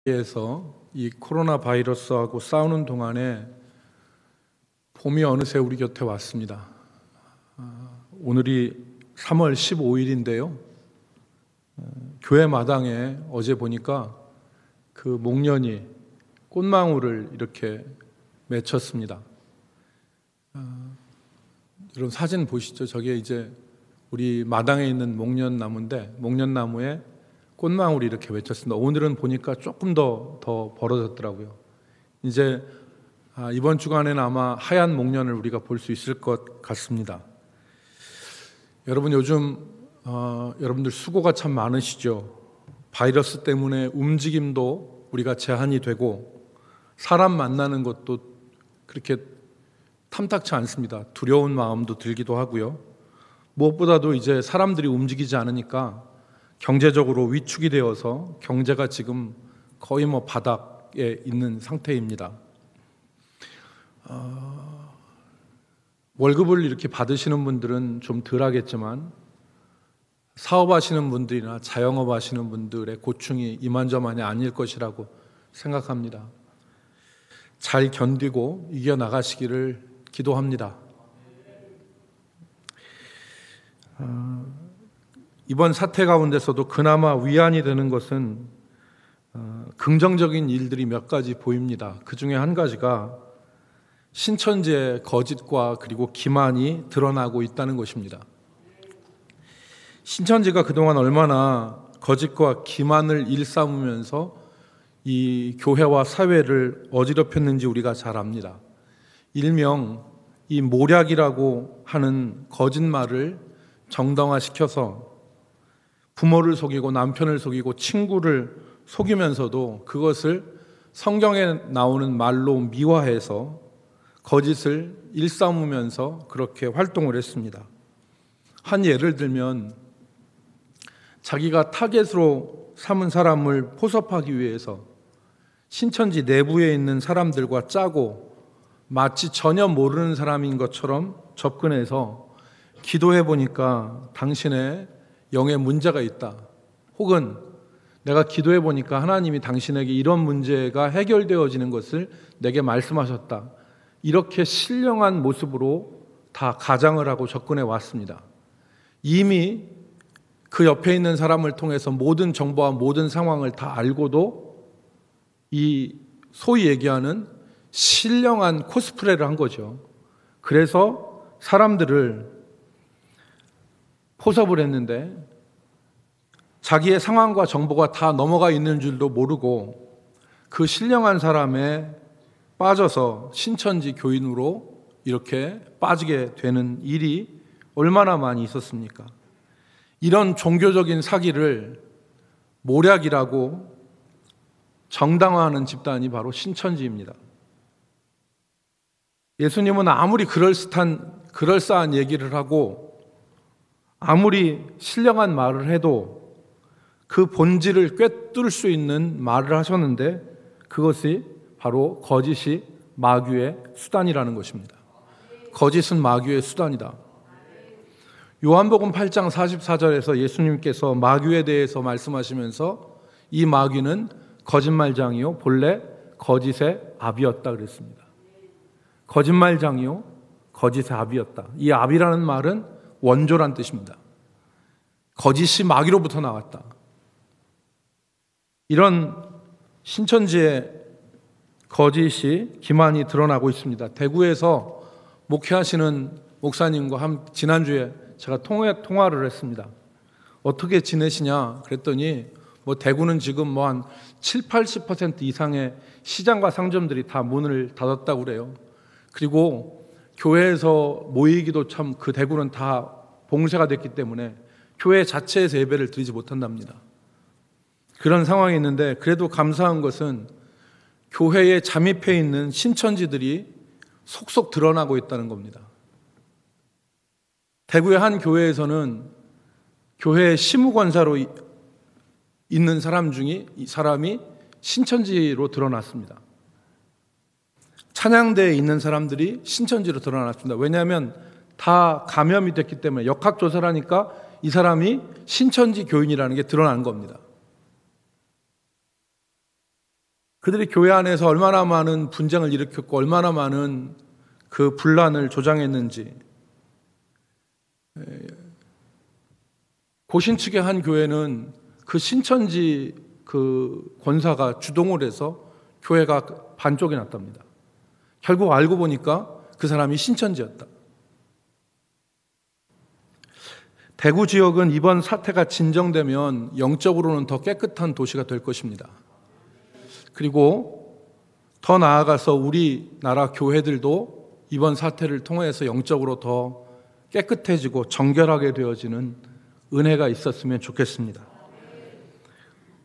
에서 이 코로나 바이러스하고 싸우는 동안에 봄이 어느새 우리 곁에 왔습니다. 오늘이 3월 15일인데요. 교회 마당에 어제 보니까 그 목련이 꽃망울을 이렇게 맺혔습니다. 이런 사진 보시죠. 저게 이제 우리 마당에 있는 목련나무인데 목련나무에 꽃망울이 이렇게 맺혔습니다. 오늘은 보니까 조금 더 벌어졌더라고요. 이제 이번 주간에는 아마 하얀 목련을 우리가 볼 수 있을 것 같습니다. 여러분 요즘 여러분들 수고가 참 많으시죠. 바이러스 때문에 움직임도 우리가 제한이 되고 사람 만나는 것도 그렇게 탐탁치 않습니다. 두려운 마음도 들기도 하고요. 무엇보다도 이제 사람들이 움직이지 않으니까 경제적으로 위축이 되어서 경제가 지금 거의 바닥에 있는 상태입니다. 월급을 이렇게 받으시는 분들은 좀 덜 하겠지만 사업하시는 분들이나 자영업 하시는 분들의 고충이 이만저만이 아닐 것이라고 생각합니다. 잘 견디고 이겨나가시기를 기도합니다. 이번 사태 가운데서도 그나마 위안이 되는 것은 긍정적인 일들이 몇 가지 보입니다. 그 중에 한 가지가 신천지의 거짓과 그리고 기만이 드러나고 있다는 것입니다. 신천지가 그동안 얼마나 거짓과 기만을 일삼으면서 이 교회와 사회를 어지럽혔는지 우리가 잘 압니다. 일명 이 모략이라고 하는 거짓말을 정당화시켜서 부모를 속이고 남편을 속이고 친구를 속이면서도 그것을 성경에 나오는 말로 미화해서 거짓을 일삼으면서 그렇게 활동을 했습니다. 한 예를 들면 자기가 타겟으로 삼은 사람을 포섭하기 위해서 신천지 내부에 있는 사람들과 짜고 마치 전혀 모르는 사람인 것처럼 접근해서 기도해 보니까 당신의 영에 문제가 있다. 혹은 내가 기도해 보니까 하나님이 당신에게 이런 문제가 해결되어지는 것을 내게 말씀하셨다. 이렇게 신령한 모습으로 다 가장을 하고 접근해 왔습니다. 이미 그 옆에 있는 사람을 통해서 모든 정보와 모든 상황을 다 알고도 이 소위 얘기하는 신령한 코스프레를 한 거죠. 그래서 사람들을 포섭을 했는데 자기의 상황과 정보가 다 넘어가 있는 줄도 모르고 그 신령한 사람에 빠져서 신천지 교인으로 이렇게 빠지게 되는 일이 얼마나 많이 있었습니까? 이런 종교적인 사기를 모략이라고 정당화하는 집단이 바로 신천지입니다. 예수님은 아무리 그럴싸한 얘기를 하고 아무리 신령한 말을 해도 그 본질을 꿰뚫을 수 있는 말을 하셨는데 그것이 바로 거짓이 마귀의 수단이라는 것입니다. 거짓은 마귀의 수단이다. 요한복음 8장 44절에서 예수님께서 마귀에 대해서 말씀하시면서 이 마귀는 거짓말장이요 본래 거짓의 아비였다 그랬습니다. 거짓말장이요 거짓의 아비였다. 이 아비라는 말은 원조란 뜻입니다. 거짓이 마귀로부터 나왔다. 이런 신천지의 거짓이 기만이 드러나고 있습니다. 대구에서 목회하시는 목사님과 지난주에 제가 통화를 했습니다. 어떻게 지내시냐 그랬더니 대구는 지금 한 7, 80% 이상의 시장과 상점들이 다 문을 닫았다고 그래요. 그리고 교회에서 모이기도 참 그 대구는 다 봉쇄가 됐기 때문에 교회 자체에서 예배를 드리지 못한답니다. 그런 상황이 있는데 그래도 감사한 것은 교회에 잠입해 있는 신천지들이 속속 드러나고 있다는 겁니다. 대구의 한 교회에서는 교회 시무권사로 있는 사람 중에 이 사람이 신천지로 드러났습니다. 찬양대에 있는 사람들이 신천지로 드러났습니다. 왜냐하면 다 감염이 됐기 때문에 역학조사를 하니까 이 사람이 신천지 교인이라는 게 드러난 겁니다. 그들이 교회 안에서 얼마나 많은 분쟁을 일으켰고 얼마나 많은 그 분란을 조장했는지, 고신 측의 한 교회는 그 신천지 그 권사가 주동을 해서 교회가 반쪽이 났답니다. 결국 알고 보니까 그 사람이 신천지였다. 대구 지역은 이번 사태가 진정되면 영적으로는 더 깨끗한 도시가 될 것입니다. 그리고 더 나아가서 우리나라 교회들도 이번 사태를 통해서 영적으로 더 깨끗해지고 정결하게 되어지는 은혜가 있었으면 좋겠습니다.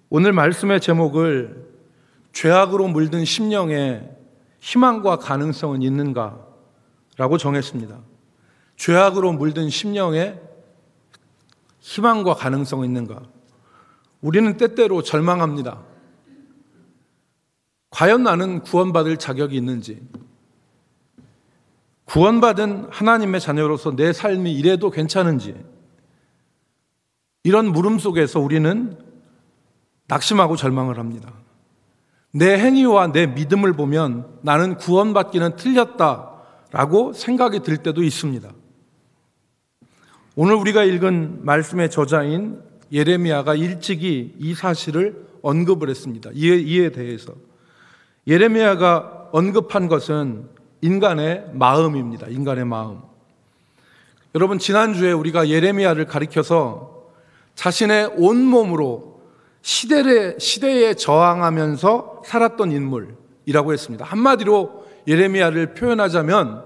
오늘 말씀의 제목을 죄악으로 물든 심령에 희망과 가능성은 있는가라고 정했습니다. 죄악으로 물든 심령에 희망과 가능성은 있는가? 우리는 때때로 절망합니다. 과연 나는 구원받을 자격이 있는지, 구원받은 하나님의 자녀로서 내 삶이 이래도 괜찮은지, 이런 물음 속에서 우리는 낙심하고 절망을 합니다. 내 행위와 내 믿음을 보면 나는 구원받기는 틀렸다라고 생각이 들 때도 있습니다. 오늘 우리가 읽은 말씀의 저자인 예레미야가 일찍이 이 사실을 언급을 했습니다. 이에 대해서 예레미야가 언급한 것은 인간의 마음입니다. 인간의 마음. 여러분, 지난주에 우리가 예레미야를 가리켜서 자신의 온몸으로 시대에 저항하면서 살았던 인물이라고 했습니다. 한마디로 예레미야를 표현하자면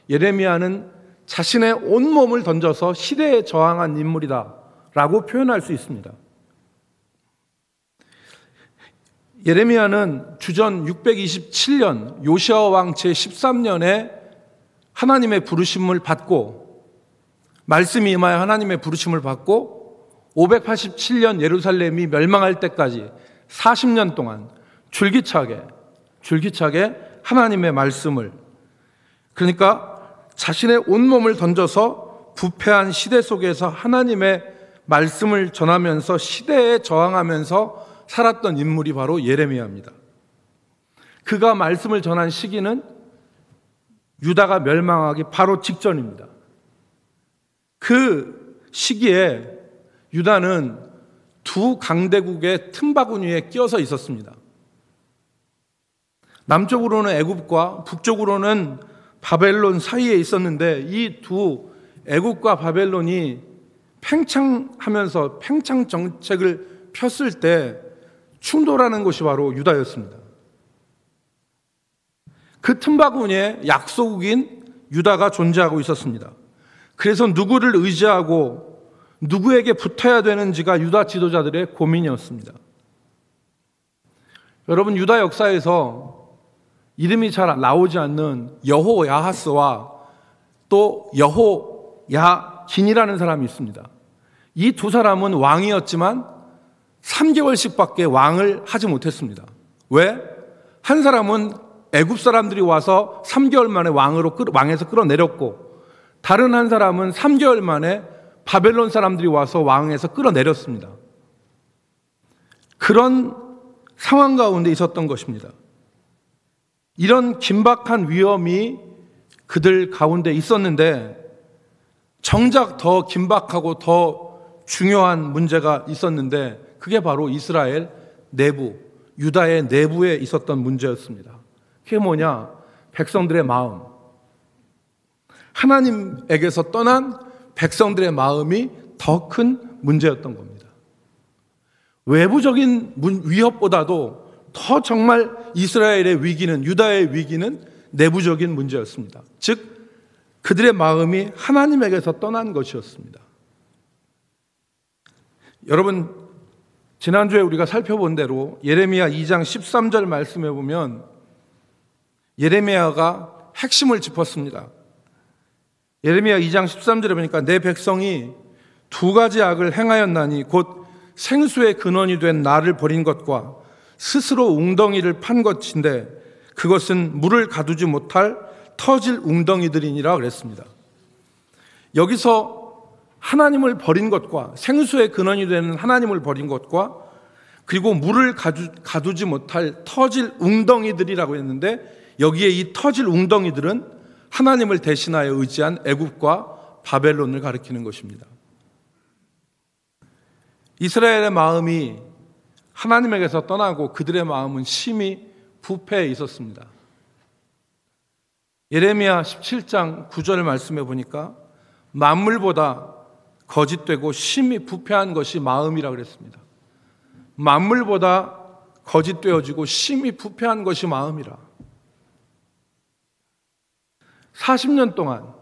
예레미야는 자신의 온몸을 던져서 시대에 저항한 인물이다라고 표현할 수 있습니다. 예레미야는 주전 627년 요시야 왕 제13년에 하나님의 부르심을 받고, 말씀이 임하여 하나님의 부르심을 받고 587년 예루살렘이 멸망할 때까지 40년 동안 줄기차게 하나님의 말씀을, 그러니까 자신의 온몸을 던져서 부패한 시대 속에서 하나님의 말씀을 전하면서 시대에 저항하면서 살았던 인물이 바로 예레미야입니다. 그가 말씀을 전한 시기는 유다가 멸망하기 바로 직전입니다. 그 시기에 유다는 두 강대국의 틈바구니에 끼어서 있었습니다. 남쪽으로는 애굽과 북쪽으로는 바벨론 사이에 있었는데, 이 두 애굽과 바벨론이 팽창하면서 팽창 정책을 폈을 때 충돌하는 곳이 바로 유다였습니다. 그 틈바구니에 약소국인 유다가 존재하고 있었습니다. 그래서 누구를 의지하고 누구에게 붙어야 되는지가 유다 지도자들의 고민이었습니다. 여러분, 유다 역사에서 이름이 잘 나오지 않는 여호야하스와 또 여호야긴이라는 사람이 있습니다. 이 두 사람은 왕이었지만 3개월씩밖에 왕을 하지 못했습니다. 왜? 한 사람은 애굽 사람들이 와서 3개월 만에 왕에서 끌어내렸고, 다른 한 사람은 3개월 만에 바벨론 사람들이 와서 왕에서 끌어내렸습니다. 그런 상황 가운데 있었던 것입니다. 이런 긴박한 위험이 그들 가운데 있었는데, 정작 더 긴박하고 더 중요한 문제가 있었는데, 그게 바로 이스라엘 내부, 유다의 내부에 있었던 문제였습니다. 그게 뭐냐? 백성들의 마음. 하나님에게서 떠난 백성들의 마음이 더 큰 문제였던 겁니다. 외부적인 위협보다도 더 정말 이스라엘의 위기는, 유다의 위기는 내부적인 문제였습니다. 즉, 그들의 마음이 하나님에게서 떠난 것이었습니다. 여러분, 지난주에 우리가 살펴본 대로 예레미야 2장 13절 말씀에 보면 예레미야가 핵심을 짚었습니다. 예레미야 2장 13절에 보니까 내 백성이 두 가지 악을 행하였나니 곧 생수의 근원이 된 나를 버린 것과 스스로 웅덩이를 판 것인데 그것은 물을 가두지 못할 터질 웅덩이들이니라 그랬습니다. 여기서 하나님을 버린 것과, 생수의 근원이 되는 하나님을 버린 것과 그리고 물을 가두지 못할 터질 웅덩이들이라고 했는데, 여기에 이 터질 웅덩이들은 하나님을 대신하여 의지한 애굽과 바벨론을 가리키는 것입니다. 이스라엘의 마음이 하나님에게서 떠나고 그들의 마음은 심히 부패해 있었습니다. 예레미야 17장 9절 말씀해 보니까 만물보다 거짓되고 심히 부패한 것이 마음이라 그랬습니다. 만물보다 거짓되어지고 심히 부패한 것이 마음이라. 40년 동안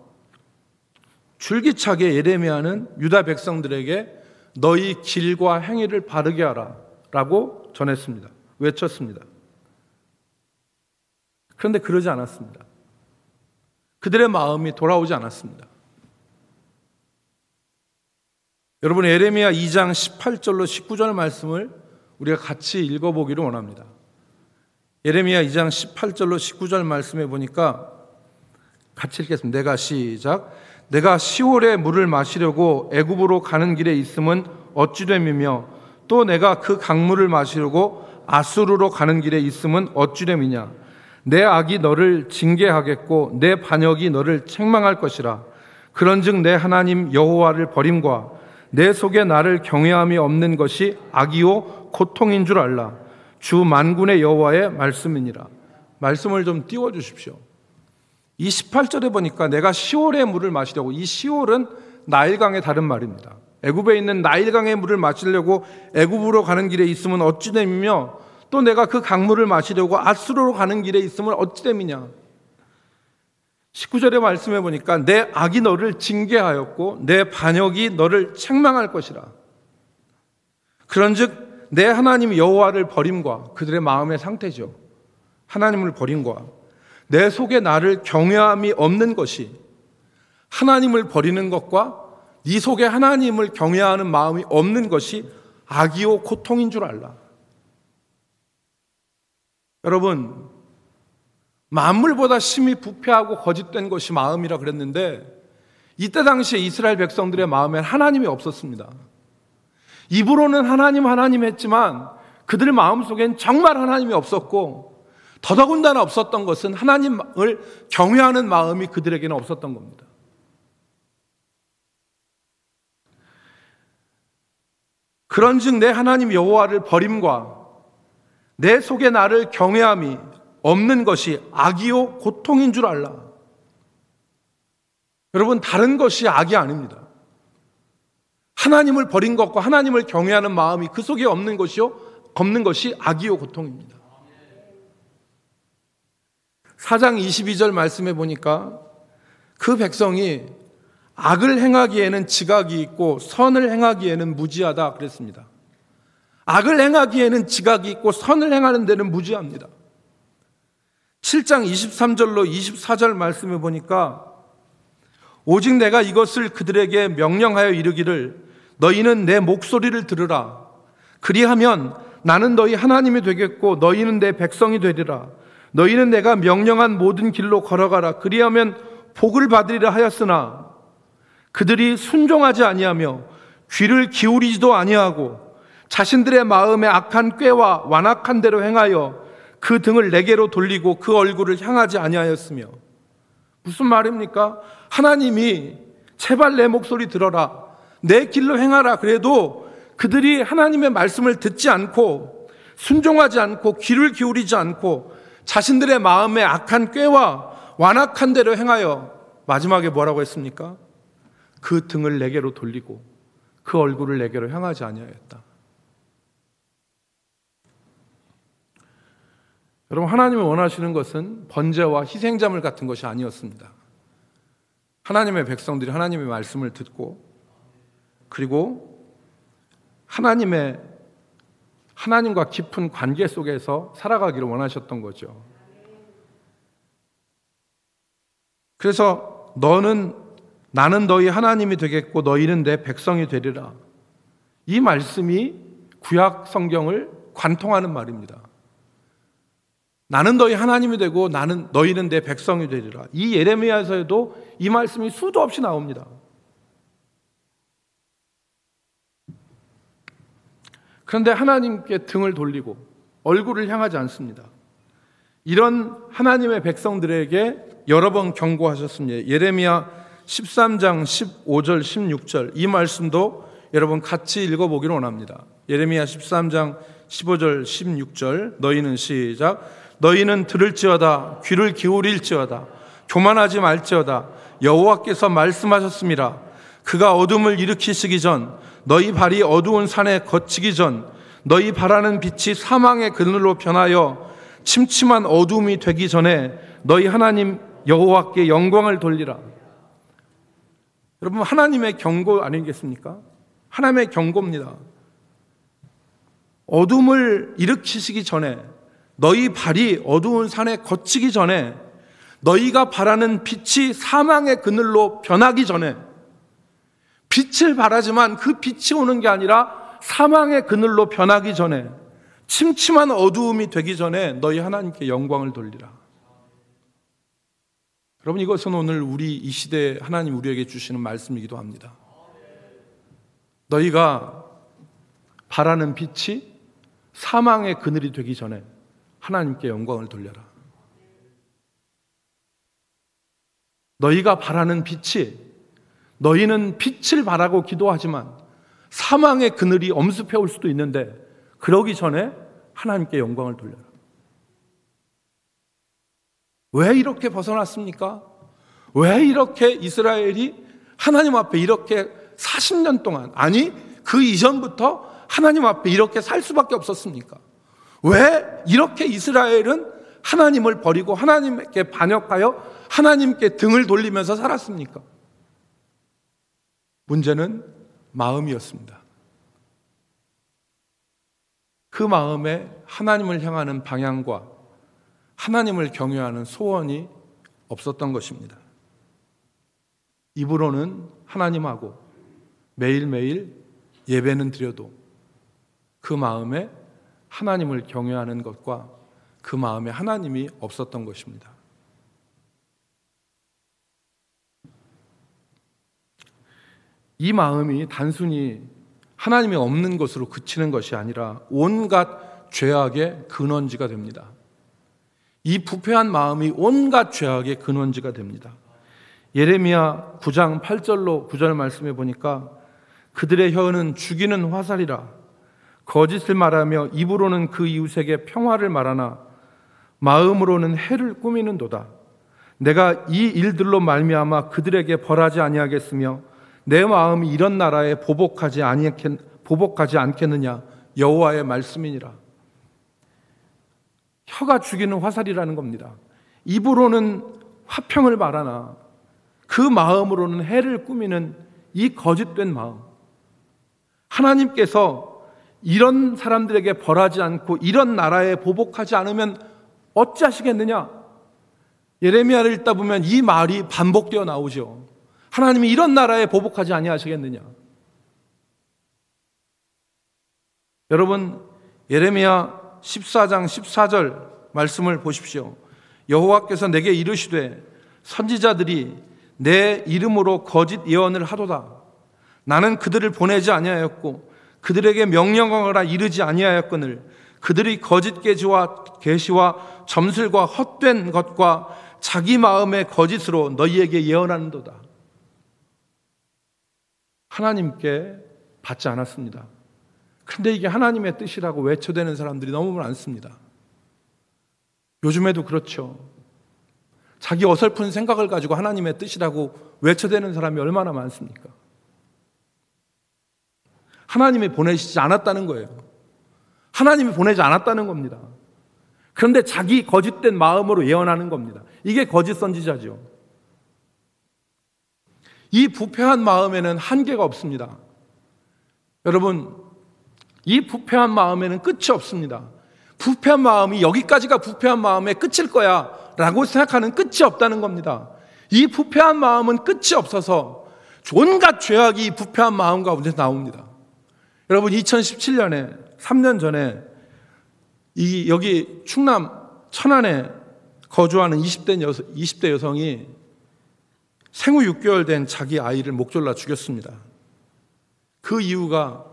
줄기차게 예레미야는 유다 백성들에게 너희 길과 행위를 바르게 하라 라고 전했습니다. 외쳤습니다. 그런데 그러지 않았습니다. 그들의 마음이 돌아오지 않았습니다. 여러분, 예레미야 2장 18절로 19절 말씀을 우리가 같이 읽어보기를 원합니다. 예레미야 2장 18절로 19절 말씀에 보니까 같이 읽겠습니다. 내가 시올의 물을 마시려고 애굽으로 가는 길에 있음은 어찌됨이며 또 내가 그 강물을 마시려고 아수르로 가는 길에 있음은 어찌됨이냐. 내 악이 너를 징계하겠고 내 반역이 너를 책망할 것이라. 그런즉 내 하나님 여호와를 버림과 내 속에 나를 경외함이 없는 것이 악이요 고통인 줄 알라. 주 만군의 여호와의 말씀이니라. 말씀을 좀 띄워주십시오. 이 18절에 보니까 내가 시올의 물을 마시려고, 이 시올은 나일강의 다른 말입니다. 애굽에 있는 나일강의 물을 마시려고 애굽으로 가는 길에 있으면 어찌됨이며 또 내가 그 강물을 마시려고 아수르로 가는 길에 있으면 어찌됨이냐. 19절의 말씀해 보니까 내 악이 너를 징계하였고 내 반역이 너를 책망할 것이라. 그런즉 내 하나님 여호와를 버림과, 그들의 마음의 상태죠. 하나님을 버림과 내 속에 나를 경외함이 없는 것이, 하나님을 버리는 것과 네 속에 하나님을 경외하는 마음이 없는 것이 악이요 고통인 줄 알라. 여러분, 만물보다 심히 부패하고 거짓된 것이 마음이라 그랬는데, 이때 당시에 이스라엘 백성들의 마음에 하나님이 없었습니다. 입으로는 하나님 했지만 그들 마음속엔 정말 하나님이 없었고, 더더군다나 없었던 것은 하나님을 경외하는 마음이 그들에게는 없었던 겁니다. 그런즉 내 하나님 여호와를 버림과 내 속에 나를 경외함이 없는 것이 악이요 고통인 줄 알라. 여러분, 다른 것이 악이 아닙니다. 하나님을 버린 것과 하나님을 경외하는 마음이 그 속에 없는 것이 악이요 고통입니다. 4장 22절 말씀해 보니까 그 백성이 악을 행하기에는 지각이 있고 선을 행하기에는 무지하다 그랬습니다. 악을 행하기에는 지각이 있고 선을 행하는 데는 무지합니다. 7장 23절로 24절 말씀해 보니까 오직 내가 이것을 그들에게 명령하여 이르기를 너희는 내 목소리를 들으라. 그리하면 나는 너희 하나님이 되겠고 너희는 내 백성이 되리라. 너희는 내가 명령한 모든 길로 걸어가라. 그리하면 복을 받으리라 하였으나 그들이 순종하지 아니하며 귀를 기울이지도 아니하고 자신들의 마음에 악한 꾀와 완악한 대로 행하여 그 등을 내게로 돌리고 그 얼굴을 향하지 아니하였으며. 무슨 말입니까? 하나님이 제발 내 목소리 들어라, 내 길로 행하라 그래도 그들이 하나님의 말씀을 듣지 않고 순종하지 않고 귀를 기울이지 않고 자신들의 마음에 악한 꾀와 완악한 대로 행하여 마지막에 뭐라고 했습니까? 그 등을 내게로 돌리고 그 얼굴을 내게로 향하지 아니하였다. 여러분, 하나님이 원하시는 것은 번제와 희생자물 같은 것이 아니었습니다. 하나님의 백성들이 하나님의 말씀을 듣고 그리고 하나님과 깊은 관계 속에서 살아가기를 원하셨던 거죠. 그래서 나는 너희 하나님이 되겠고 너희는 내 백성이 되리라. 이 말씀이 구약 성경을 관통하는 말입니다. 나는 너희 하나님이 되고 너희는 내 백성이 되리라. 이 예레미야에서도 이 말씀이 수도 없이 나옵니다. 그런데 하나님께 등을 돌리고 얼굴을 향하지 않습니다. 이런 하나님의 백성들에게 여러 번 경고하셨습니다. 예레미야 13장 15절 16절 이 말씀도 여러분 같이 읽어보기를 원합니다. 예레미야 13장 15절 16절 너희는 시작 너희는 들을지어다 귀를 기울일지어다 교만하지 말지어다 여호와께서 말씀하셨습니다. 그가 어둠을 일으키시기 전 너희 발이 어두운 산에 거치기 전 너희 바라는 빛이 사망의 그늘로 변하여 침침한 어둠이 되기 전에 너희 하나님 여호와께 영광을 돌리라. 여러분 하나님의 경고 아니겠습니까? 하나님의 경고입니다. 어둠을 일으키시기 전에 너희 발이 어두운 산에 거치기 전에 너희가 바라는 빛이 사망의 그늘로 변하기 전에 빛을 바라지만 그 빛이 오는 게 아니라 사망의 그늘로 변하기 전에 침침한 어두움이 되기 전에 너희 하나님께 영광을 돌리라. 여러분 이것은 오늘 우리 이 시대에 하나님 우리에게 주시는 말씀이기도 합니다. 너희가 바라는 빛이 사망의 그늘이 되기 전에 하나님께 영광을 돌려라. 너희가 바라는 빛이 너희는 빛을 바라고 기도하지만 사망의 그늘이 엄습해 올 수도 있는데 그러기 전에 하나님께 영광을 돌려라. 왜 이렇게 벗어났습니까? 왜 이렇게 이스라엘이 하나님 앞에 이렇게 40년 동안 아니 그 이전부터 하나님 앞에 이렇게 살 수밖에 없었습니까? 왜 이렇게 이스라엘은 하나님을 버리고 하나님께 반역하여 하나님께 등을 돌리면서 살았습니까? 문제는 마음이었습니다. 그 마음에 하나님을 향하는 방향과 하나님을 경외하는 소원이 없었던 것입니다. 입으로는 하나님하고 매일매일 예배는 드려도 그 마음에 하나님을 경외하는 것과 그 마음에 하나님이 없었던 것입니다. 이 마음이 단순히 하나님이 없는 것으로 그치는 것이 아니라 온갖 죄악의 근원지가 됩니다. 이 부패한 마음이 온갖 죄악의 근원지가 됩니다. 예레미야 9장 8절로 9절 말씀해 보니까 그들의 혀는 죽이는 화살이라 거짓을 말하며 입으로는 그 이웃에게 평화를 말하나 마음으로는 해를 꾸미는도다. 내가 이 일들로 말미암아 그들에게 벌하지 아니하겠으며 내 마음이 이런 나라에 보복하지 않겠느냐 여호와의 말씀이니라. 혀가 죽이는 화살이라는 겁니다. 입으로는 화평을 말하나 그 마음으로는 해를 꾸미는 이 거짓된 마음. 하나님께서 이런 사람들에게 벌하지 않고 이런 나라에 보복하지 않으면 어찌하시겠느냐? 예레미야를 읽다 보면 이 말이 반복되어 나오죠. 하나님이 이런 나라에 보복하지 아니하시겠느냐? 여러분 예레미야 14장 14절 말씀을 보십시오. 여호와께서 내게 이르시되 선지자들이 내 이름으로 거짓 예언을 하도다. 나는 그들을 보내지 아니하였고 그들에게 명령하라 이르지 아니하였거늘 그들이 거짓 계시와 점술과 헛된 것과 자기 마음의 거짓으로 너희에게 예언하는도다. 하나님께 받지 않았습니다. 그런데 이게 하나님의 뜻이라고 외쳐대는 사람들이 너무 많습니다. 요즘에도 그렇죠. 자기 어설픈 생각을 가지고 하나님의 뜻이라고 외쳐대는 사람이 얼마나 많습니까? 하나님이 보내시지 않았다는 거예요. 하나님이 보내지 않았다는 겁니다. 그런데 자기 거짓된 마음으로 예언하는 겁니다. 이게 거짓 선지자죠. 이 부패한 마음에는 한계가 없습니다. 여러분, 이 부패한 마음에는 끝이 없습니다. 부패한 마음이 여기까지가 부패한 마음의 끝일 거야 라고 생각하는 끝이 없다는 겁니다. 이 부패한 마음은 끝이 없어서 온갖 죄악이 이 부패한 마음 가운데 나옵니다. 여러분 2017년에 3년 전에 여기 충남 천안에 거주하는 20대 여성이 생후 6개월 된 자기 아이를 목졸라 죽였습니다. 그 이유가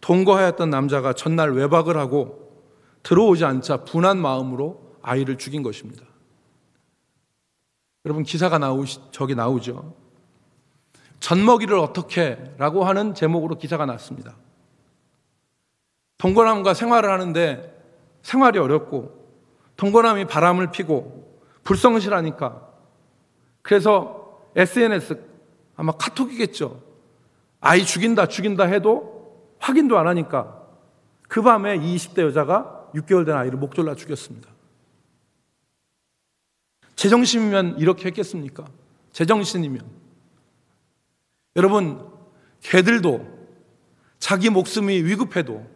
동거하였던 남자가 전날 외박을 하고 들어오지 않자 분한 마음으로 아이를 죽인 것입니다. 여러분, 기사가 저기 나오죠. 젖먹이를 어떻게 라고 하는 제목으로 기사가 났습니다. 동거남과 생활을 하는데 생활이 어렵고 동거남이 바람을 피고 불성실하니까, 그래서 SNS, 아마 카톡이겠죠. 아이 죽인다 해도 확인도 안 하니까 그 밤에 이 20대 여자가 6개월 된 아이를 목 졸라 죽였습니다. 제정신이면 이렇게 했겠습니까? 제정신이면. 여러분, 개들도 자기 목숨이 위급해도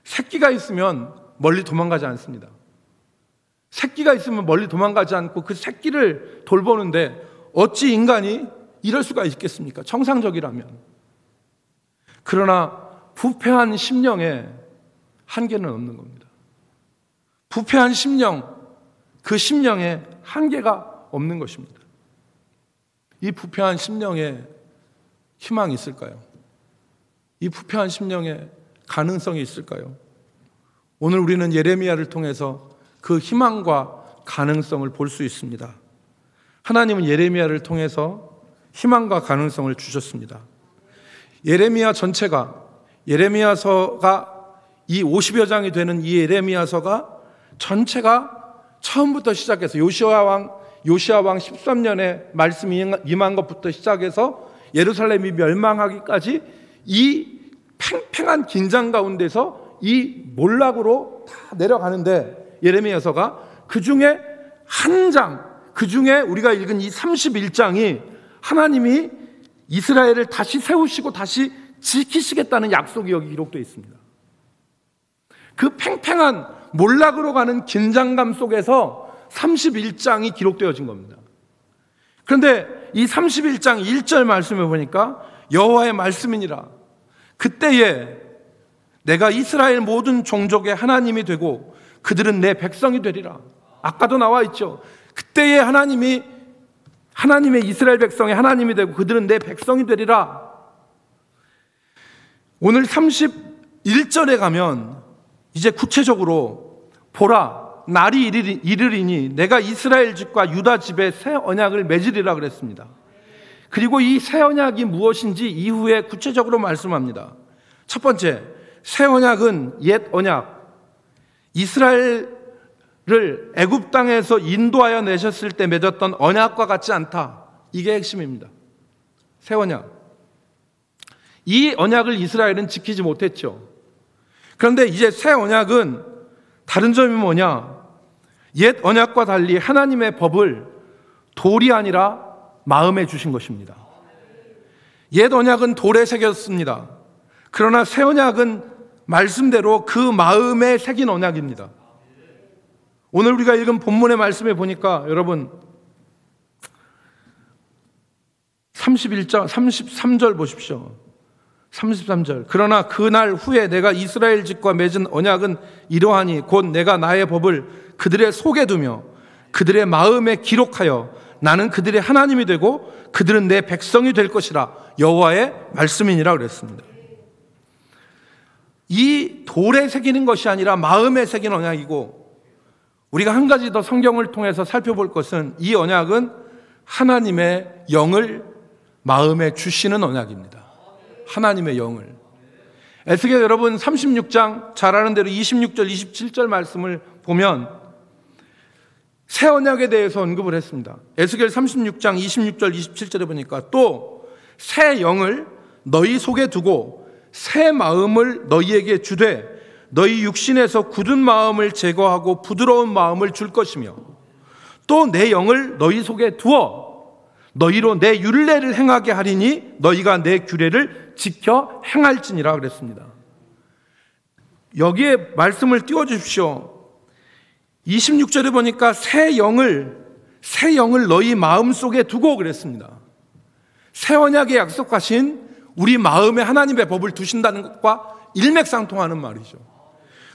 새끼가 있으면 멀리 도망가지 않습니다. 새끼가 있으면 멀리 도망가지 않고 그 새끼를 돌보는데 어찌 인간이 이럴 수가 있겠습니까? 정상적이라면. 그러나 부패한 심령에 한계는 없는 겁니다. 부패한 심령, 그 심령에 한계가 없는 것입니다. 이 부패한 심령에 희망이 있을까요? 이 부패한 심령에 가능성이 있을까요? 오늘 우리는 예레미야를 통해서 그 희망과 가능성을 볼 수 있습니다. 하나님은 예레미야를 통해서 희망과 가능성을 주셨습니다. 예레미야 전체가, 예레미야서가 이 50여 장이 되는 이 예레미야서가 전체가 처음부터 시작해서 요시야 왕 13년에 말씀이 임한 것부터 시작해서 예루살렘이 멸망하기까지 이 팽팽한 긴장 가운데서 이 몰락으로 다 내려가는데, 예레미야서가 그 중에 한 장, 그 중에 우리가 읽은 이 31장이 하나님이 이스라엘을 다시 세우시고 다시 지키시겠다는 약속이 여기 기록되어 있습니다. 그 팽팽한 몰락으로 가는 긴장감 속에서 31장이 기록되어진 겁니다. 그런데 이 31장 1절 말씀을 보니까 여호와의 말씀이니라. 그때에 내가 이스라엘 모든 종족의 하나님이 되고 그들은 내 백성이 되리라. 아까도 나와 있죠. 그때에 하나님의 이스라엘 백성의 하나님이 되고 그들은 내 백성이 되리라. 오늘 31절에 가면 이제 구체적으로 보라, 날이 이르리니 내가 이스라엘 집과 유다 집에 새 언약을 맺으리라 그랬습니다. 그리고 이 새 언약이 무엇인지 이후에 구체적으로 말씀합니다. 첫 번째, 새 언약은 옛 언약, 이스라엘을 애굽 땅에서 인도하여 내셨을 때 맺었던 언약과 같지 않다. 이게 핵심입니다. 새 언약. 이 언약을 이스라엘은 지키지 못했죠. 그런데 이제 새 언약은 다른 점이 뭐냐? 옛 언약과 달리 하나님의 법을 돌이 아니라 마음에 주신 것입니다. 옛 언약은 돌에 새겼습니다. 그러나 새 언약은 말씀대로 그 마음에 새긴 언약입니다. 오늘 우리가 읽은 본문의 말씀에 보니까 여러분 33절 보십시오. 33절. 그러나 그날 후에 내가 이스라엘 집과 맺은 언약은 이러하니 곧 내가 나의 법을 그들의 속에 두며 그들의 마음에 기록하여 나는 그들의 하나님이 되고 그들은 내 백성이 될 것이라. 여호와의 말씀이니라 그랬습니다. 이 돌에 새기는 것이 아니라 마음에 새긴 언약이고, 우리가 한 가지 더 성경을 통해서 살펴볼 것은 이 언약은 하나님의 영을 마음에 주시는 언약입니다. 하나님의 영을. 에스겔 여러분 36장 잘 아는 대로 26절 27절 말씀을 보면 새 언약에 대해서 언급을 했습니다. 에스겔 36장 26절 27절에 보니까 또 새 영을 너희 속에 두고 새 마음을 너희에게 주되 너희 육신에서 굳은 마음을 제거하고 부드러운 마음을 줄 것이며 또 내 영을 너희 속에 두어 너희로 내 율례를 행하게 하리니 너희가 내 규례를 지켜 행할지니라 그랬습니다. 여기에 말씀을 띄워주십시오. 26절에 보니까 새 영을 너희 마음속에 두고 그랬습니다. 새 언약에 약속하신 우리 마음에 하나님의 법을 두신다는 것과 일맥상통하는 말이죠.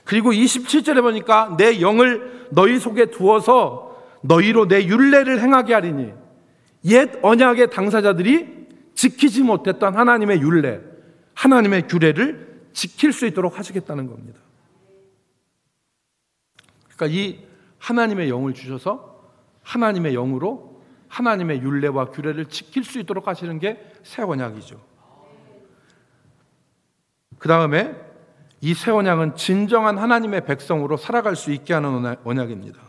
그리고 27절에 보니까 내 영을 너희 속에 두어서 너희로 내 율례를 행하게 하리니 옛 언약의 당사자들이 지키지 못했던 하나님의 율례, 하나님의 규례를 지킬 수 있도록 하시겠다는 겁니다. 그러니까 이 하나님의 영을 주셔서 하나님의 영으로 하나님의 율례와 규례를 지킬 수 있도록 하시는 게 새 언약이죠. 그 다음에 이 새 언약은 진정한 하나님의 백성으로 살아갈 수 있게 하는 언약입니다.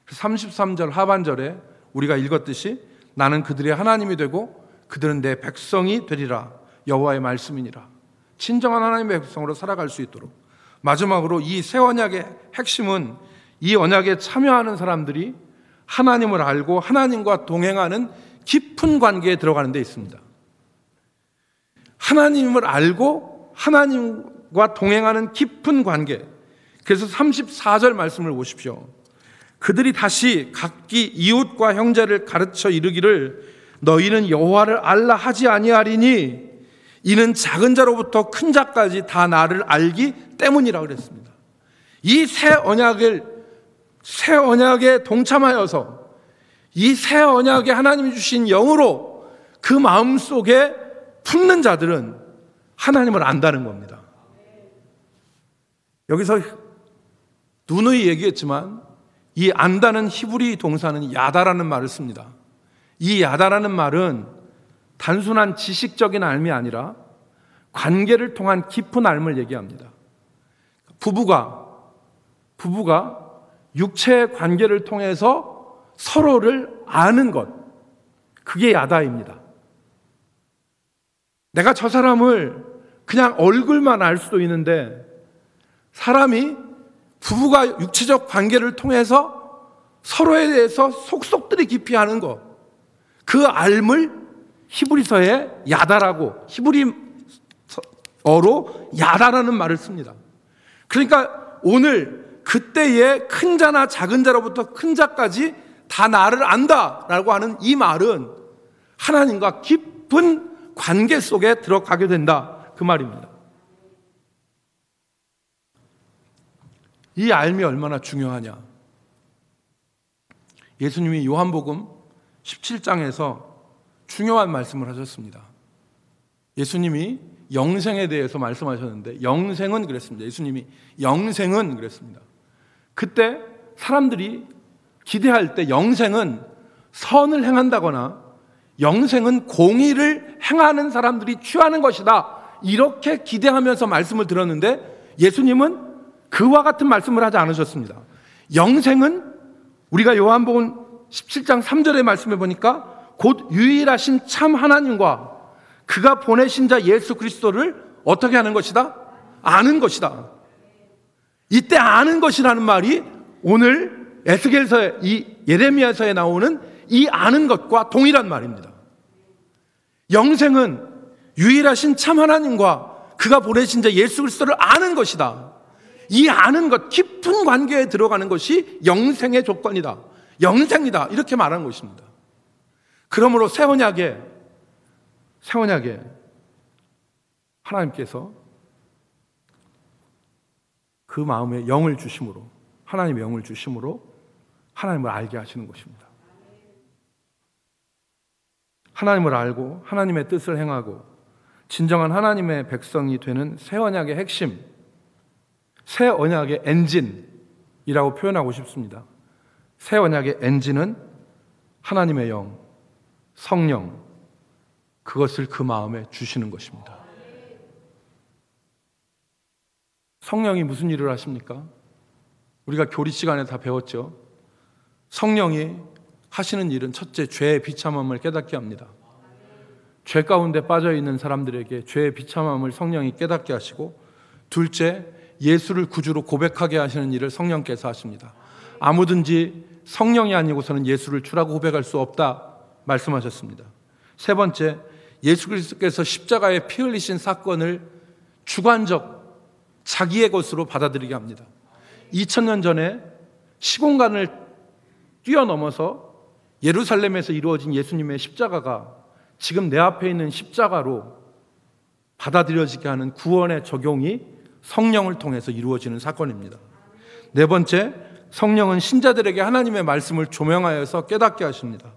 33절 하반절에 우리가 읽었듯이 나는 그들의 하나님이 되고 그들은 내 백성이 되리라. 여호와의 말씀이니라. 진정한 하나님의 백성으로 살아갈 수 있도록. 마지막으로 이 새 언약의 핵심은 이 언약에 참여하는 사람들이 하나님을 알고 하나님과 동행하는 깊은 관계에 들어가는 데 있습니다. 하나님을 알고 하나님과 동행하는 깊은 관계. 그래서 34절 말씀을 보십시오. 그들이 다시 각기 이웃과 형제를 가르쳐 이르기를 너희는 여호와를 알라 하지 아니하리니 이는 작은 자로부터 큰 자까지 다 나를 알기 때문이라 그랬습니다. 이 새 언약에 동참하여서 이 새 언약에 하나님이 주신 영으로 그 마음속에 품는 자들은 하나님을 안다는 겁니다. 여기서 누누이 얘기했지만 이 안다는 히브리 동사는 야다라는 말을 씁니다. 이 야다라는 말은 단순한 지식적인 알미 아니라 관계를 통한 깊은 알을 얘기합니다. 부부가 육체의 관계를 통해서 서로를 아는 것, 그게 야다입니다. 내가 저 사람을 그냥 얼굴만 알 수도 있는데 사람이 부부가 육체적 관계를 통해서 서로에 대해서 속속들이 깊이 아는 것, 그 알을 히브리서에 야다라고, 히브리어로 야다라는 말을 씁니다. 그러니까 오늘 그때의 큰 자나 작은 자로부터 큰 자까지 다 나를 안다라고 하는 이 말은 하나님과 깊은 관계 속에 들어가게 된다, 그 말입니다. 이 알미 얼마나 중요하냐. 예수님이 요한복음 17장에서 중요한 말씀을 하셨습니다. 예수님이 영생에 대해서 말씀하셨는데 영생은 그랬습니다. 예수님이 영생은 그랬습니다. 그때 사람들이 기대할 때 영생은 선을 행한다거나 영생은 공의를 행하는 사람들이 취하는 것이다, 이렇게 기대하면서 말씀을 들었는데 예수님은 그와 같은 말씀을 하지 않으셨습니다. 영생은 우리가 요한복음 17장 3절의 말씀을 보니까 곧 유일하신 참 하나님과 그가 보내신 자 예수 그리스도를 어떻게 하는 것이다? 아는 것이다. 이때 아는 것이라는 말이 오늘 에스겔서에, 이 예레미야서에 나오는 이 아는 것과 동일한 말입니다. 영생은 유일하신 참 하나님과 그가 보내신 자 예수 그리스도를 아는 것이다. 이 아는 것, 깊은 관계에 들어가는 것이 영생의 조건이다, 영생이다, 이렇게 말하는 것입니다. 그러므로 새 언약에 하나님께서 그 마음에 영을 주심으로, 하나님의 영을 주심으로 하나님을 알게 하시는 것입니다. 하나님을 알고 하나님의 뜻을 행하고 진정한 하나님의 백성이 되는 새 언약의 핵심, 새 언약의 엔진이라고 표현하고 싶습니다. 새 언약의 엔진은 하나님의 영, 성령, 그것을 그 마음에 주시는 것입니다. 성령이 무슨 일을 하십니까? 우리가 교리 시간에 다 배웠죠. 성령이 하시는 일은 첫째, 죄의 비참함을 깨닫게 합니다. 죄 가운데 빠져있는 사람들에게 죄의 비참함을 성령이 깨닫게 하시고, 둘째, 예수를 구주로 고백하게 하시는 일을 성령께서 하십니다. 아무든지 성령이 아니고서는 예수를 주라고 고백할 수 없다 말씀하셨습니다. 세 번째, 예수 그리스도께서 십자가에 피 흘리신 사건을 주관적 자기의 것으로 받아들이게 합니다. 2000년 전에 시공간을 뛰어넘어서 예루살렘에서 이루어진 예수님의 십자가가 지금 내 앞에 있는 십자가로 받아들여지게 하는 구원의 적용이 성령을 통해서 이루어지는 사건입니다. 네 번째, 성령은 신자들에게 하나님의 말씀을 조명하여서 깨닫게 하십니다.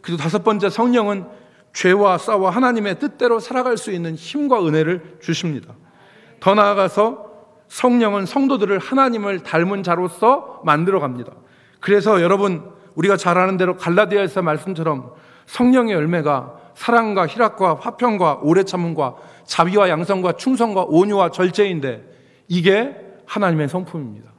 그리고 다섯 번째, 성령은 죄와 싸워 하나님의 뜻대로 살아갈 수 있는 힘과 은혜를 주십니다. 더 나아가서 성령은 성도들을 하나님을 닮은 자로서 만들어 갑니다. 그래서 여러분, 우리가 잘 아는 대로 갈라디아에서 말씀처럼 성령의 열매가 사랑과 희락과 화평과 오래 참음과 자비와 양성과 충성과 온유와 절제인데, 이게 하나님의 성품입니다.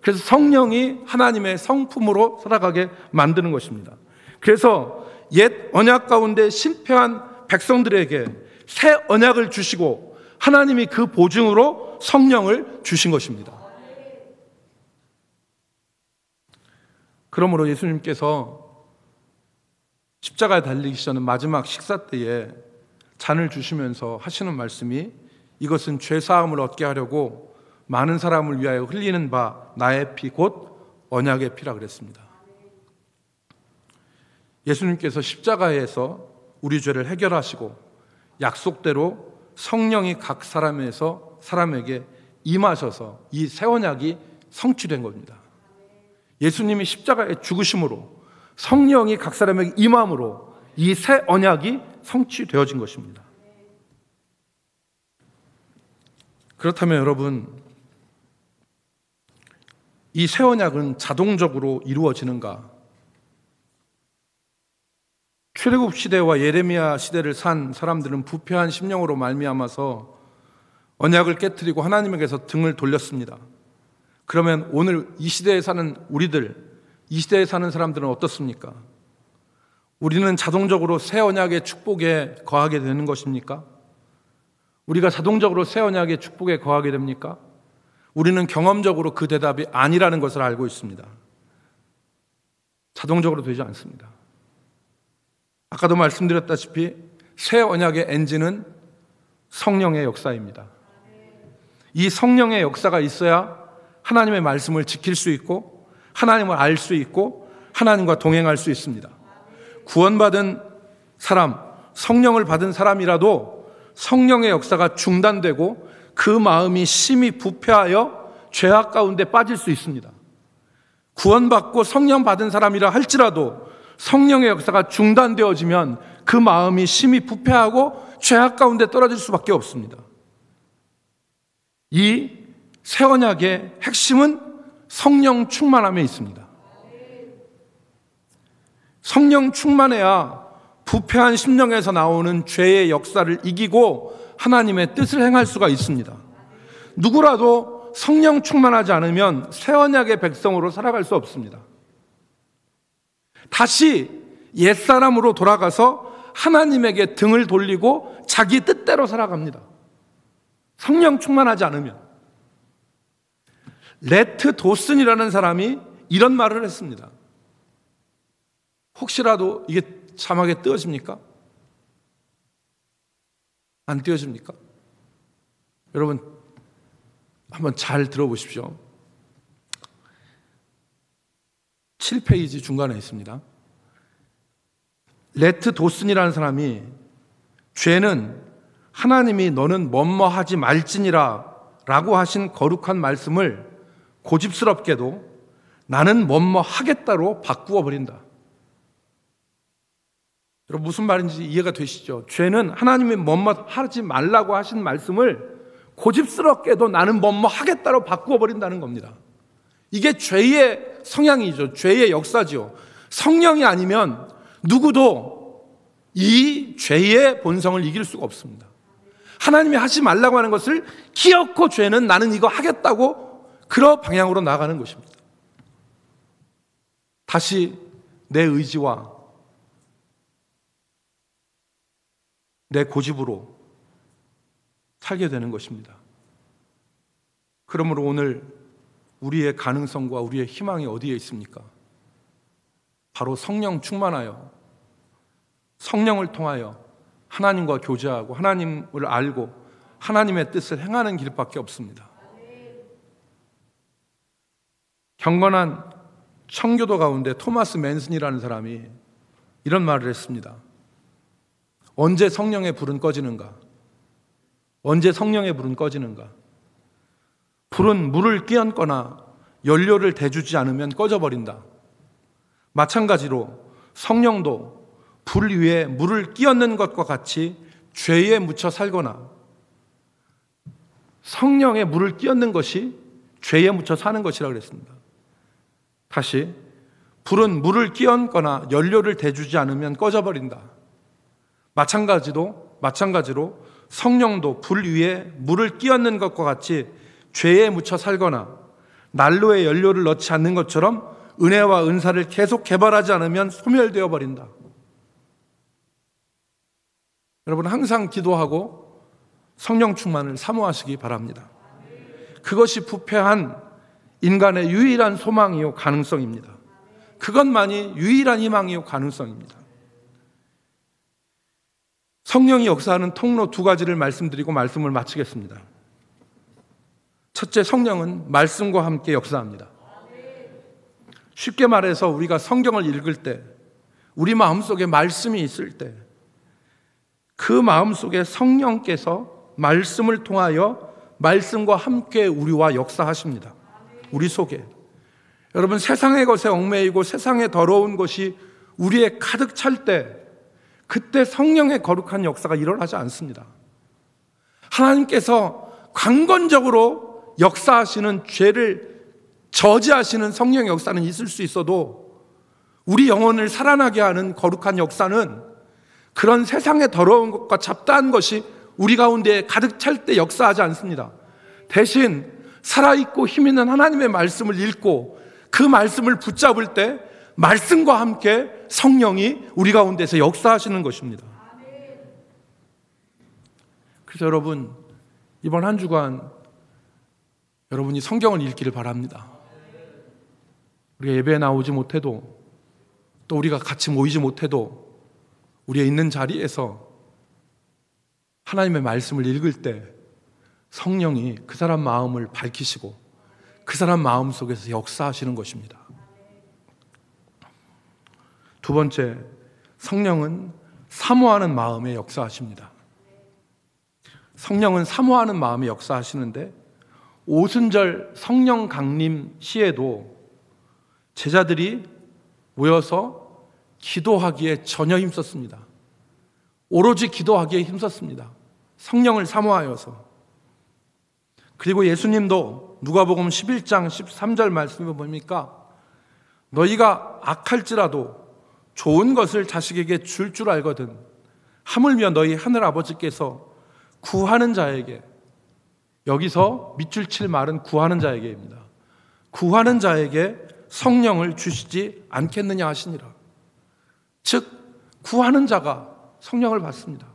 그래서 성령이 하나님의 성품으로 살아가게 만드는 것입니다. 그래서 옛 언약 가운데 실패한 백성들에게 새 언약을 주시고 하나님이 그 보증으로 성령을 주신 것입니다. 그러므로 예수님께서 십자가에 달리기 전에 마지막 식사 때에 잔을 주시면서 하시는 말씀이, 이것은 죄사함을 얻게 하려고 많은 사람을 위하여 흘리는 바 나의 피 곧 언약의 피라 그랬습니다. 예수님께서 십자가에서 우리 죄를 해결하시고 약속대로 성령이 각 사람에게 임하셔서 이 새 언약이 성취된 겁니다. 예수님이 십자가에 죽으심으로 성령이 각 사람에게 임함으로 이 새 언약이 성취되어진 것입니다. 그렇다면 여러분, 이 새 언약은 자동적으로 이루어지는가? 출애굽 시대와 예레미야 시대를 산 사람들은 부패한 심령으로 말미암아서 언약을 깨트리고 하나님에게서 등을 돌렸습니다. 그러면 오늘 이 시대에 사는 우리들, 이 시대에 사는 사람들은 어떻습니까? 우리는 자동적으로 새 언약의 축복에 거하게 되는 것입니까? 우리가 자동적으로 새 언약의 축복에 거하게 됩니까? 우리는 경험적으로 그 대답이 아니라는 것을 알고 있습니다. 자동적으로 되지 않습니다. 아까도 말씀드렸다시피 새 언약의 엔진은 성령의 역사입니다. 이 성령의 역사가 있어야 하나님의 말씀을 지킬 수 있고 하나님을 알 수 있고 하나님과 동행할 수 있습니다. 구원받은 사람, 성령을 받은 사람이라도 성령의 역사가 중단되고 그 마음이 심히 부패하여 죄악 가운데 빠질 수 있습니다. 구원받고 성령 받은 사람이라 할지라도 성령의 역사가 중단되어지면 그 마음이 심히 부패하고 죄악 가운데 떨어질 수밖에 없습니다. 이 새 언약의 핵심은 성령 충만함에 있습니다. 성령 충만해야 부패한 심령에서 나오는 죄의 역사를 이기고 하나님의 뜻을 행할 수가 있습니다. 누구라도 성령 충만하지 않으면 새 언약의 백성으로 살아갈 수 없습니다. 다시 옛사람으로 돌아가서 하나님에게 등을 돌리고 자기 뜻대로 살아갑니다. 성령 충만하지 않으면. 레트 도슨이라는 사람이 이런 말을 했습니다. 혹시라도 이게 자막에 띄어집니까? 안 띄어집니까? 여러분 한번 잘 들어보십시오. 7페이지 중간에 있습니다. 레트 도슨이라는 사람이 죄는 하나님이 너는 뭐뭐하지 말지니라 라고 하신 거룩한 말씀을 고집스럽게도 나는 뭐뭐하겠다로 바꾸어 버린다. 여러분 무슨 말인지 이해가 되시죠? 죄는 하나님이 뭐뭐하지 말라고 하신 말씀을 고집스럽게도 나는 뭐뭐하겠다로 바꾸어 버린다는 겁니다. 이게 죄의 성향이죠. 죄의 역사죠. 성령이 아니면 누구도 이 죄의 본성을 이길 수가 없습니다. 하나님이 하지 말라고 하는 것을 기어코 죄는 나는 이거 하겠다고 그런 방향으로 나가는 것입니다. 다시 내 의지와 내 고집으로 살게 되는 것입니다. 그러므로 오늘 우리의 가능성과 우리의 희망이 어디에 있습니까? 바로 성령 충만하여 성령을 통하여 하나님과 교제하고 하나님을 알고 하나님의 뜻을 행하는 길밖에 없습니다. 경건한 청교도 가운데 토마스 맨슨이라는 사람이 이런 말을 했습니다. 언제 성령의 불은 꺼지는가? 언제 성령의 불은 꺼지는가? 불은 물을 끼얹거나 연료를 대주지 않으면 꺼져버린다. 마찬가지로 성령도 불 위에 물을 끼얹는 것과 같이 죄에 묻혀 살거나 성령에 물을 끼얹는 것이 죄에 묻혀 사는 것이라고 그랬습니다. 다시, 불은 물을 끼얹거나 연료를 대주지 않으면 꺼져버린다. 마찬가지로 성령도 불 위에 물을 끼얹는 것과 같이 죄에 묻혀 살거나 난로에 연료를 넣지 않는 것처럼 은혜와 은사를 계속 개발하지 않으면 소멸되어 버린다. 여러분, 항상 기도하고 성령 충만을 사모하시기 바랍니다. 그것이 부패한 인간의 유일한 소망이요 가능성입니다. 그것만이 유일한 희망이요 가능성입니다. 성령이 역사하는 통로 두 가지를 말씀드리고 말씀을 마치겠습니다. 첫째, 성령은 말씀과 함께 역사합니다. 쉽게 말해서 우리가 성경을 읽을 때, 우리 마음속에 말씀이 있을 때, 그 마음속에 성령께서 말씀을 통하여 말씀과 함께 우리와 역사하십니다. 우리 속에. 여러분, 세상의 것에 얽매이고 세상에 더러운 것이 우리에 가득 찰 때, 그때 성령의 거룩한 역사가 일어나지 않습니다. 하나님께서 강건적으로 역사하시는 죄를 저지하시는 성령의 역사는 있을 수 있어도 우리 영혼을 살아나게 하는 거룩한 역사는 그런 세상의 더러운 것과 잡다한 것이 우리 가운데 가득 찰 때 역사하지 않습니다. 대신 살아있고 힘있는 하나님의 말씀을 읽고 그 말씀을 붙잡을 때 말씀과 함께 성령이 우리 가운데서 역사하시는 것입니다. 그래서 여러분, 이번 한 주간 여러분이 성경을 읽기를 바랍니다. 우리가 예배에 나오지 못해도, 또 우리가 같이 모이지 못해도 우리가 있는 자리에서 하나님의 말씀을 읽을 때 성령이 그 사람 마음을 밝히시고 그 사람 마음 속에서 역사하시는 것입니다. 두 번째, 성령은 사모하는 마음에 역사하십니다. 성령은 사모하는 마음에 역사하시는데, 오순절 성령 강림 시에도 제자들이 모여서 기도하기에 전혀 힘썼습니다. 오로지 기도하기에 힘썼습니다. 성령을 사모하여서. 그리고 예수님도 누가복음 11장 13절 말씀을 보니까 너희가 악할지라도 좋은 것을 자식에게 줄 줄 알거든 하물며 너희 하늘 아버지께서 구하는 자에게, 여기서 밑줄 칠 말은 구하는 자에게입니다. 구하는 자에게 성령을 주시지 않겠느냐 하시니라. 즉 구하는 자가 성령을 받습니다.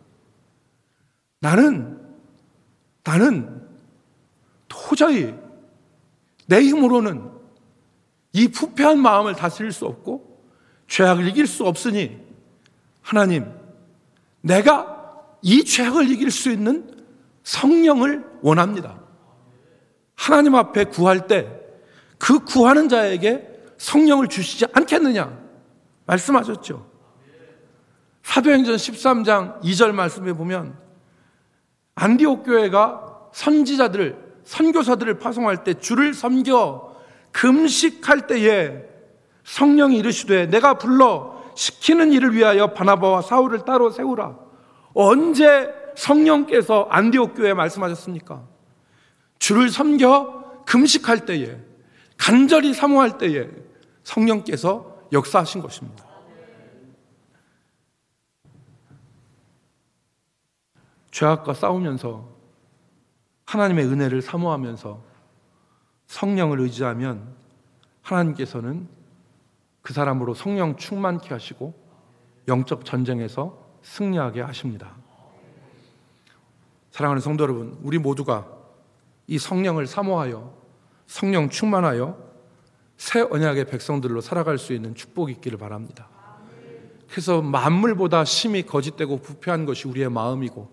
나는 도저히 내 힘으로는 이 부패한 마음을 다스릴 수 없고 죄악을 이길 수 없으니 하나님, 내가 이 죄악을 이길 수 있는 성령을 원합니다. 하나님 앞에 구할 때 그 구하는 자에게 성령을 주시지 않겠느냐 말씀하셨죠. 사도행전 13장 2절 말씀에 보면 안디옥 교회가 선교사들을 파송할 때 주를 섬겨 금식할 때에 성령이 이르시되 내가 불러 시키는 일을 위하여 바나바와 사울을 따로 세우라. 언제 성령께서 안디옥 교회에 말씀하셨습니까? 주를 섬겨 금식할 때에, 간절히 사모할 때에 성령께서 역사하신 것입니다. 죄악과 싸우면서 하나님의 은혜를 사모하면서 성령을 의지하면 하나님께서는 그 사람으로 성령 충만케 하시고 영적 전쟁에서 승리하게 하십니다. 사랑하는 성도 여러분, 우리 모두가 이 성령을 사모하여 성령 충만하여 새 언약의 백성들로 살아갈 수 있는 축복이 있기를 바랍니다. 그래서 만물보다 심히 거짓되고 부패한 것이 우리의 마음이고,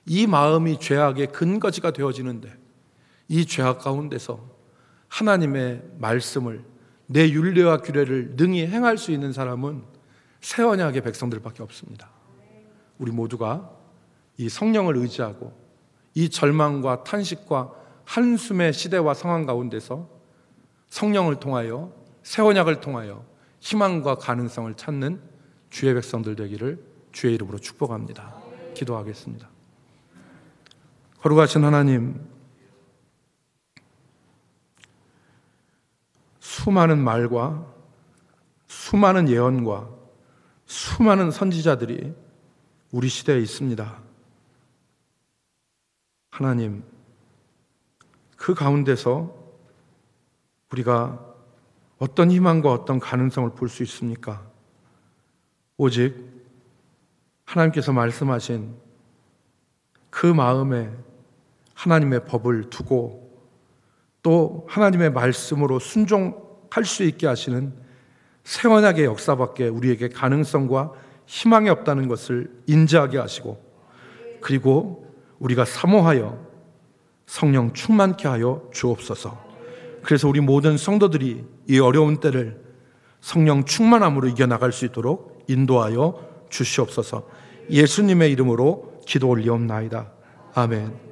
이 마음이 죄악의 근거지가 되어지는데, 이 죄악 가운데서 하나님의 말씀을, 내 율례와 규례를 능히 행할 수 있는 사람은 새 언약의 백성들밖에 없습니다. 우리 모두가 이 성령을 의지하고 이 절망과 탄식과 한숨의 시대와 상황 가운데서 성령을 통하여, 새 언약을 통하여 희망과 가능성을 찾는 주의 백성들 되기를 주의 이름으로 축복합니다. 기도하겠습니다. 거룩하신 하나님, 수많은 말과 수많은 예언과 수많은 선지자들이 우리 시대에 있습니다. 하나님, 그 가운데서 우리가 어떤 희망과 어떤 가능성을 볼 수 있습니까? 오직 하나님께서 말씀하신 그 마음에 하나님의 법을 두고 또 하나님의 말씀으로 순종할 수 있게 하시는 새 언약의 역사밖에 우리에게 가능성과 희망이 없다는 것을 인지하게 하시고, 그리고 우리가 사모하여 성령 충만케 하여 주옵소서. 그래서 우리 모든 성도들이 이 어려운 때를 성령 충만함으로 이겨나갈 수 있도록 인도하여 주시옵소서. 예수님의 이름으로 기도 올리옵나이다. 아멘.